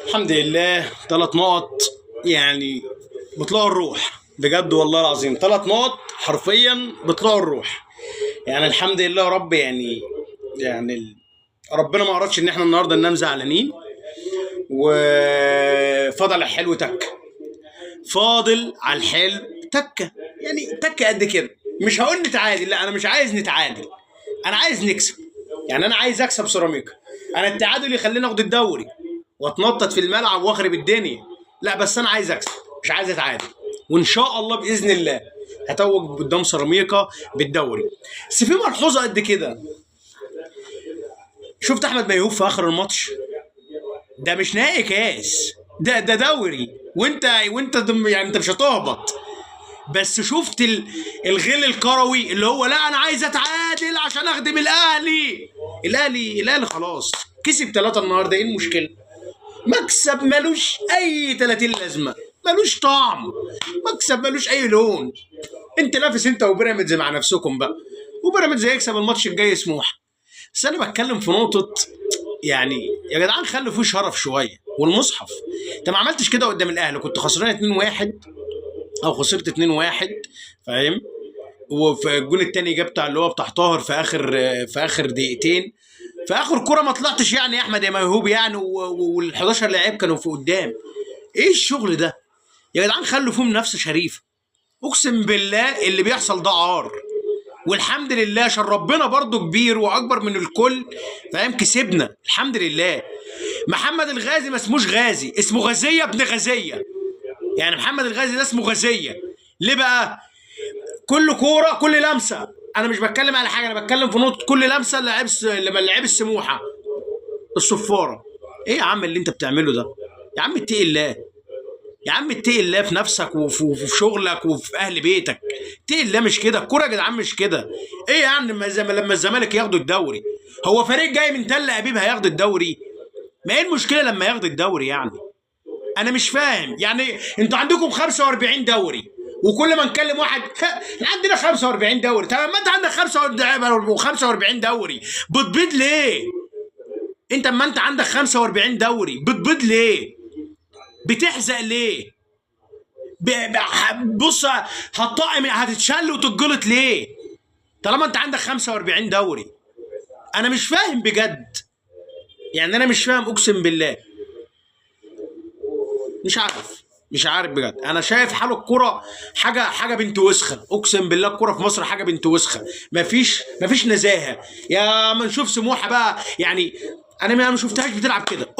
الحمد لله 3 نقط، يعني بيطلعوا الروح بجد والله العظيم. 3 نقط حرفيا بيطلعوا الروح. يعني الحمد لله يا رب. يعني ربنا ما اردش ان احنا النهارده ننام زعلانين. وفضل الحلو تك، فاضل على الحلو تكه، يعني تكه قد كده. مش هقول نتعادل، لا انا مش عايز نتعادل، انا عايز نكسب. يعني انا عايز اكسب سيراميكا. انا التعادل يخليني اخد الدوري واتنطط في الملعب واخرب الدنيا، لا بس انا عايز اكسب مش عايز اتعادل. وان شاء الله باذن الله هتوج قدام سيراميكا بالدوري. بس في ملحوظه قد كده، شفت احمد ميهوب في اخر الماتش؟ ده مش نهائي كاس، ده دوري. وانت يعني انت مش هتهبط. بس شفت الغل الكروي اللي هو لا انا عايز اتعادل عشان اخدم الاهلي. الاهلي خلاص كسب 3 النهارده، ايه المشكله؟ مكسب ملوش اي 30 لازمه، ملوش طعم، مكسب ملوش اي لون. انت نافس انت وبيراميدز مع نفسكم بقى، وبيراميدز هيكسب الماتش الجاي سموحه. بس انا بتكلم في نقطه، يعني يا جدعان خلوا فيه شرف شويه والمصحف. انت ما عملتش كده قدام الاهلي، كنت خسران 2-1 او خسرت 2-1، فاهم؟ وفي الجون الثاني جاب بتاع اللي هو بتاع طاهر في اخر دقيقتين، في اخر كرة ما طلعتش يعني يا احمد يا موهوب يعني، وال11 لاعب كانوا في قدام. ايه الشغل ده يا جدعان؟ خلوا فيهم نفس شريف. اقسم بالله اللي بيحصل ده عار، والحمد لله عشان ربنا برضو كبير واكبر من الكل، فاهم؟ كسبنا الحمد لله. محمد الغازي ما اسموش غازي، اسمه غازيه ابن غازيه. يعني محمد الغازي ده اسمه غازيه. ليه بقى؟ كل كوره كل لمسه، انا مش بتكلم على حاجه، انا بتكلم في نقطه كل لمسه لما لعب السموحه الصفاره. ايه يا عم اللي انت بتعمله ده؟ يا عم اتقي الله، يا عم اتقي الله في نفسك وفي شغلك وفي اهل بيتك. اتقي الله، مش كده الكوره يا جدعان، مش كده. ايه يعني لما الزمالك ياخدوا الدوري؟ هو فريق جاي من تل ابيب هياخد الدوري؟ ما ايه المشكله لما ياخد الدوري يعني؟ انا مش فاهم. يعني انتوا عندكم 45 دوري، وكل ما نكلم واحد عندنا 45 دوري. طب ما انت عندك 45 دوري بتبيض ليه؟ انت اما انت عندك 45 دوري بتبيض ليه؟ بتحزق ليه؟ بص هتطقم هتتشل وتتجلط ليه؟ طالما انت عندك 45 دوري. انا مش فاهم بجد، يعني انا مش فاهم اقسم بالله. مش عارف بجد. انا شايف حال الكرة حاجه بنت وسخه، اقسم بالله الكرة في مصر حاجه بنت وسخه. مفيش نزاهه. يا ما نشوف سموحه بقى، يعني انا ما شفتهاش بتلعب كده.